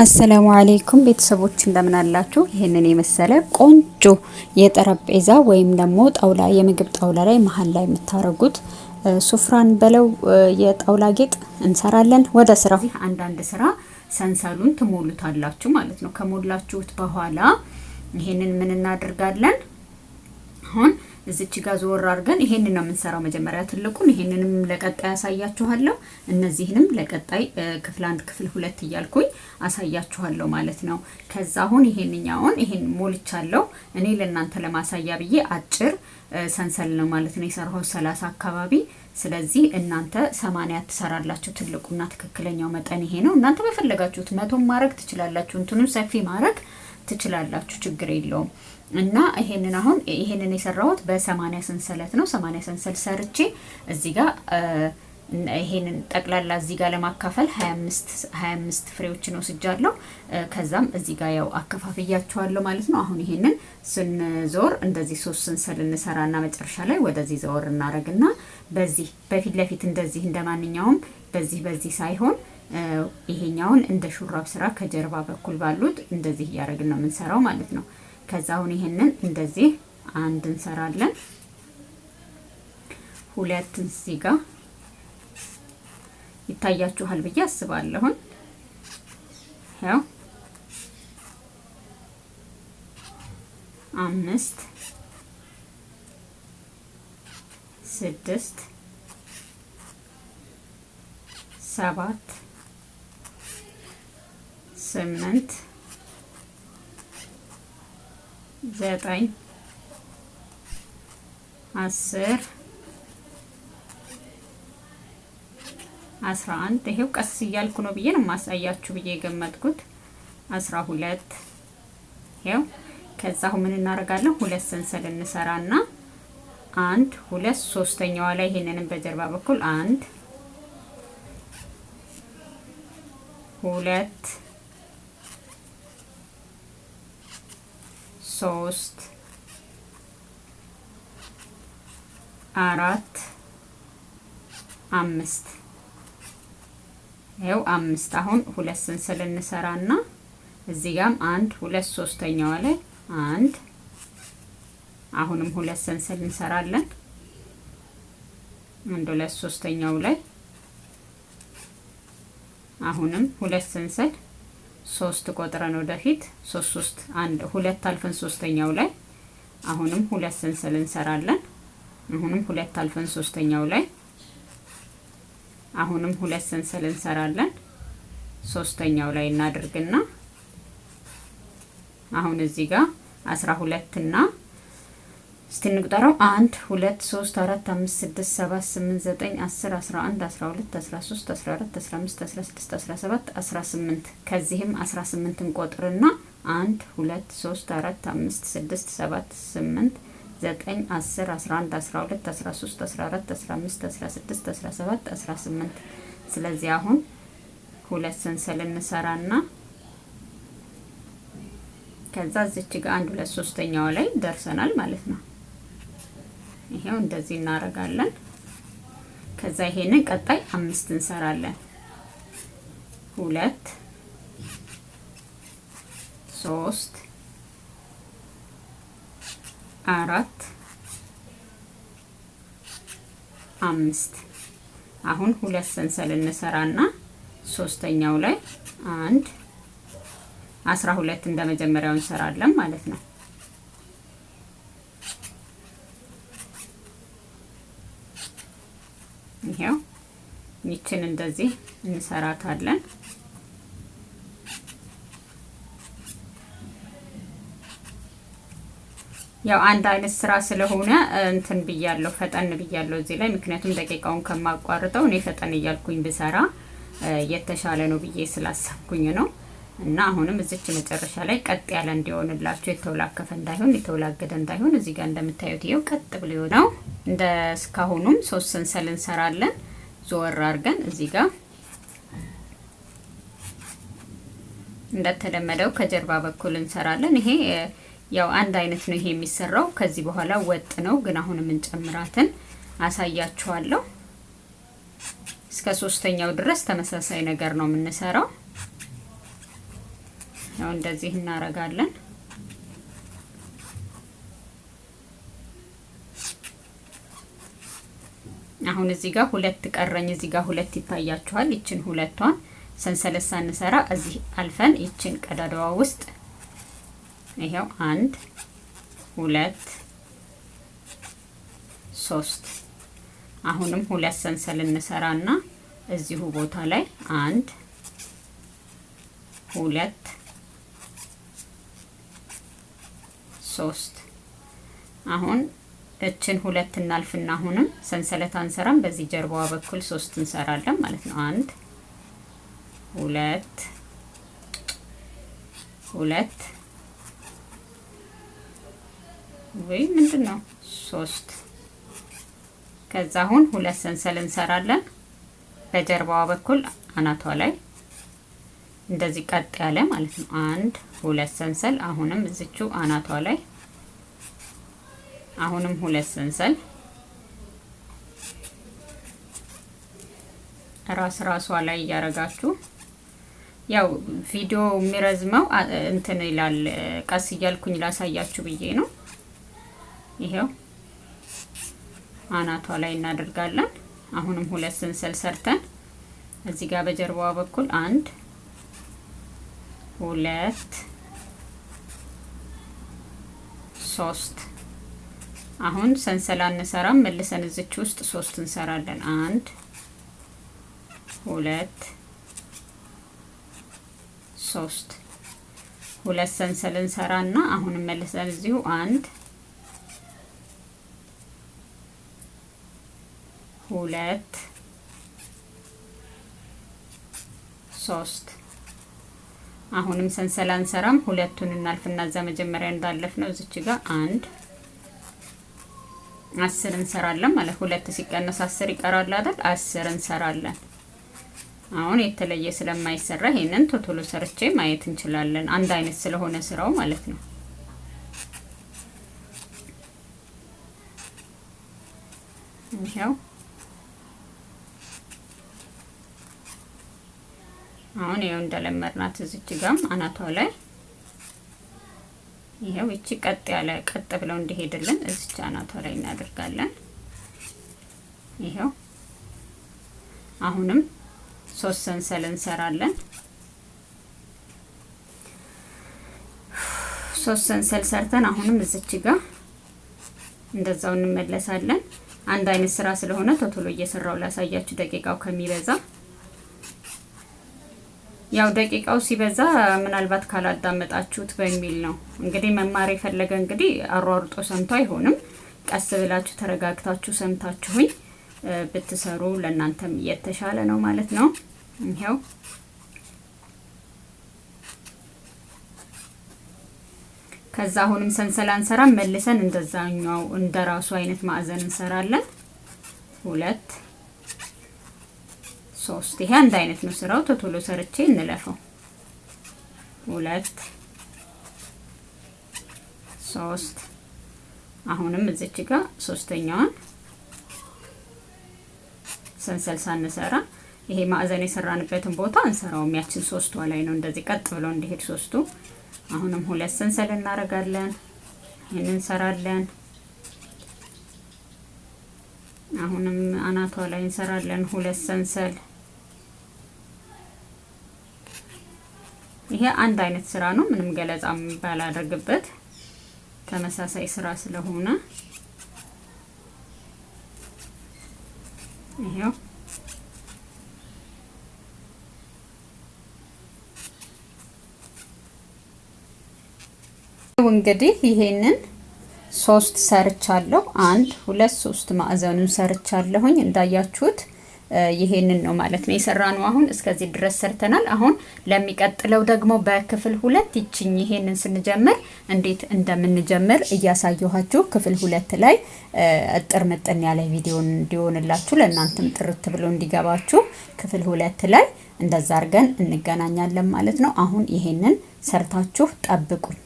አሰላሙ አለይኩም ቤተሰቦች እንደምን አላችሁ? ይሄንን የመሰለ ቆንጆ የጠረጴዛ ወይም ደግሞ ጣውላ የምግብ ጣውላ ላይ መሀል ላይ የምታረጉት ሱፍራን በለው የጣውላ ጌጥ እንሰራለን። ወደ ስራው አንዳንድ ስራ ሰንሰሉን ትሞሉታላችሁ ማለት ነው። ከሞላችሁት በኋላ ይሄንን ምን እናደርጋለን? አሁን እዚች ጋር ዞር አድርገን ይሄንን ነው የምንሰራው። መጀመሪያ ትልቁን ይሄንንም ለቀጣይ አሳያችኋለሁ። እነዚህንም ለቀጣይ ክፍል 1 ክፍል 2 እያልኩኝ አሳያችኋለሁ ማለት ነው። ከዛ አሁን ይሄን ሞልቻለሁ። እኔ ለእናንተ ለማሳያ ብዬ አጭር ሰንሰል ነው ማለት ነው የሰራው 30 አካባቢ። ስለዚህ እናንተ 80 ትሰራላችሁ። ትልቁና ትክክለኛው መጠን ይሄ ነው። እናንተ በፈለጋችሁት 100 ማድረግ ትችላላችሁ። እንትኑን ሰፊ ማድረግ ትችላላችሁ፣ ችግር የለውም። እና ይሄንን የሰራሁት በ80 ሰንሰለት ነው። 80 ሰንሰል ሰርቼ እዚህ ጋር ይሄንን ጠቅላላ እዚህ ጋር ለማካፈል 25 ፍሬዎችን ወስጃለሁ። ከዛም እዚህ ጋር ያው አከፋፍያቸዋለሁ ማለት ነው። አሁን ይሄንን ስንዞር እንደዚህ 3 ሰንሰል እንሰራና መጨረሻ ላይ ወደዚህ ዘወር እናረግና በዚህ በፊት ለፊት እንደዚህ እንደማንኛውም በዚህ ሳይሆን ይሄኛውን እንደ ሹራብ ስራ ከጀርባ በኩል ባሉት እንደዚህ እያደረግን ነው የምንሰራው ማለት ነው። ከዛ አሁን ይሄንን እንደዚህ አንድ እንሰራለን። ሁለት እዚህ ጋር ይታያችኋል ብዬ አስባለሁ። ያው 5 6 7 8 9 10 11 ይሄው ቀስ እያልኩ ነው ብዬ ነው ማሳያችሁ ብዬ ገመትኩት 12 ይሄው። ከዛ አሁን ምን እናደርጋለን? 2 ሰንሰል እንሰራና 1 2 ሶስተኛዋ ላይ ይሄንንም በጀርባ በኩል 1 2 3 4 5 ይሄው 5 አሁን 2 ሰንሰል እንሰራና እዚህ ጋርም 1 2 ሶስተኛዋ ላይ 1 አሁንም 2 ሰንሰል እንሰራለን። 1 2 ሶስተኛው ላይ አሁንም 2 ሰንሰል 3 ቆጥረን ወደፊት 3 1 2 አልፈን ሶስተኛው ላይ አሁንም 2 ሰንሰል እንሰራለን። አሁንም 2 አልፈን ሶስተኛው ላይ አሁንም 2 ሰንሰል እንሰራለን። ሶስተኛው ላይ እናድርግና አሁን እዚህ ጋር 12 እና እስቲ እንቁጠረው 1 2 3 4 5 6 7 8 9 10 11 12 13 14 15 16 17 18 ከዚህም 18 እንቆጥርና 1 2 3 4 5 6 7 8 9 10 11 12 13 14 15 16 17 18 ስለዚህ አሁን 2 ሰንሰል እንሰራና ከዛ እዚች ጋር 1 2 ሶስተኛው ላይ ደርሰናል ማለት ነው። ይሄው እንደዚህ እናረጋለን። ከዛ ይሄንን ቀጣይ 5 እንሰራለን። 2 3 4 5 አሁን 2 ሰንሰል እንሰራና ሶስተኛው ላይ 1 12 እንደመጀመሪያው እንሰራለን ማለት ነው። ይሄው ይችን እንደዚህ እንሰራታለን። ያው አንድ አይነት ስራ ስለሆነ እንትን ብያለሁ ፈጠን ብያለሁ እዚህ ላይ ምክንያቱም ደቂቃውን ከማቋርጠው እኔ ፈጠን እያልኩኝ ብሰራ የተሻለ ነው ብዬ ስላሰብኩኝ ነው። እና አሁንም እዚች መጨረሻ ላይ ቀጥ ያለ እንዲሆንላችሁ የተወላከፈ እንዳይሆን የተወላገደ እንዳይሆን እዚህ ጋር እንደምታዩት ይሄው ቀጥ ብሎ ነው። እንደ እስካሁኑም 3 ሰንሰል እንሰራለን። ዞር አድርገን እዚህ ጋር እንደተለመደው ከጀርባ በኩል እንሰራለን። ይሄ ያው አንድ አይነት ነው ይሄ የሚሰራው። ከዚህ በኋላ ወጥ ነው ግን አሁንም እንጨምራትን አሳያችኋለሁ። እስከ ሶስተኛው ድረስ ተመሳሳይ ነገር ነው የምንሰራው። ያው እንደዚህ እናረጋለን። አሁን እዚህ ጋር ሁለት ቀረኝ። እዚህ ጋር ሁለት ይታያችኋል። ይችን ሁለቷን ሰንሰለት ሳንሰራ እዚህ አልፈን ይችን ቀዳዳዋ ውስጥ ይሄው 1 2 3 አሁንም ሁለት ሰንሰል እንሰራና እዚሁ ቦታ ላይ 1 2 3 አሁን እችን ሁለት እናልፍና አሁንም ሰንሰለት አንሰራም። በዚህ ጀርባዋ በኩል 3 እንሰራለን ማለት ነው። 1 2 2 ወይ ምንድነው 3 ከዛ አሁን ሁለት ሰንሰል እንሰራለን በጀርባዋ በኩል አናቷ ላይ እንደዚህ ቀጥ ያለ ማለት ነው። 1 2 ሰንሰል አሁንም እዚቹ አናቷ ላይ አሁንም ሁለት ሰንሰል ራሷ ላይ ያረጋችሁ። ያው ቪዲዮ የሚረዝመው እንትን ይላል ቀስ እያልኩኝ ላሳያችሁ ብዬ ነው። ይሄው አናቷ ላይ እናደርጋለን። አሁንም ሁለት ሰንሰል ሰርተን እዚህ ጋር በጀርባዋ በኩል 1 2 3 አሁን ሰንሰል አንሰራም። መልሰን እዚች ውስጥ 3 እንሰራለን። 1 2 3 ሁለት ሰንሰል እንሰራና አሁን መልሰን እዚሁ 1 2 3 አሁንም ሰንሰል አንሰራም። ሁለቱን እናልፍና እዛ መጀመሪያ እንዳለፍ ነው እዚች ጋር 1 10 እንሰራለን ማለት ሁለት ሲቀነስ 10 ይቀራል አይደል? 10 እንሰራለን። አሁን የተለየ ስለማይሰራ ይሄንን ቶቶሎ ሰርቼ ማየት እንችላለን። አንድ አይነት ስለሆነ ስራው ማለት ነው። ይሄው አሁን ይሄው እንደለመድናት እዚች ጋም አናቷ ላይ ይሄው እቺ ቀጥ ያለ ቀጥ ብለው እንዲሄድልን እዚች አናቷ ላይ እናደርጋለን። ይሄው አሁንም 3 ሰንሰል እንሰራለን። 3 ሰንሰል ሰርተን አሁንም እዚች ጋር እንደዛው እንመለሳለን። አንድ አይነት ስራ ስለሆነ ቶቶሎ እየሰራው ላሳያችሁ ደቂቃው ከሚበዛ። ያው ደቂቃው ሲበዛ ምናልባት ካላዳመጣችሁት በሚል ነው። እንግዲህ መማር የፈለገ እንግዲህ አሯርጦ ሰምቶ አይሆንም። ቀስ ብላችሁ ተረጋግታችሁ ሰምታችሁኝ ብትሰሩ ለእናንተም የተሻለ ነው ማለት ነው። ይሄው ከዛ አሁንም ሰንሰል አንሰራም። መልሰን እንደዛኛው እንደራሱ አይነት ማዕዘን እንሰራለን። 2 3 ይሄ አንድ አይነት ነው ስራው። ቶቶሎ ሰርቼ እንለፈው። 2 3 አሁንም እዚች ጋር ሶስተኛዋን ሰንሰል ሳንሰራ ይሄ ማዕዘን የሰራንበትን ቦታ እንሰራው። ያችን 3ቷ ላይ ነው እንደዚህ ቀጥ ብሎ እንዲሄድ 3ቱ። አሁንም ሁለት ሰንሰል እናረጋለን። ይሄንን እንሰራለን። አሁንም አናቷ ላይ እንሰራለን ሁለት ሰንሰል። ይሄ አንድ አይነት ስራ ነው። ምንም ገለጻም ባላደርግበት ተመሳሳይ ስራ ስለሆነ ይሄው እንግዲህ ይሄንን 3 ሰርቻለሁ። 1 2 3 ማዕዘኑን ሰርቻለሁኝ እንዳያችሁት። ይሄንን ነው ማለት ነው የሰራነው። አሁን እስከዚህ ድረስ ሰርተናል። አሁን ለሚቀጥለው ደግሞ በክፍል 2 ይችኝ ይሄንን ስንጀምር እንዴት እንደምንጀምር እያሳየኋችሁ ክፍል 2 ላይ እጥር ምጥን ያለ ቪዲዮ እንዲሆንላችሁ ለእናንተም ጥርት ብሎ እንዲገባችሁ ክፍል 2 ላይ እንደዛ አድርገን እንገናኛለን ማለት ነው። አሁን ይሄንን ሰርታችሁ ጠብቁኝ።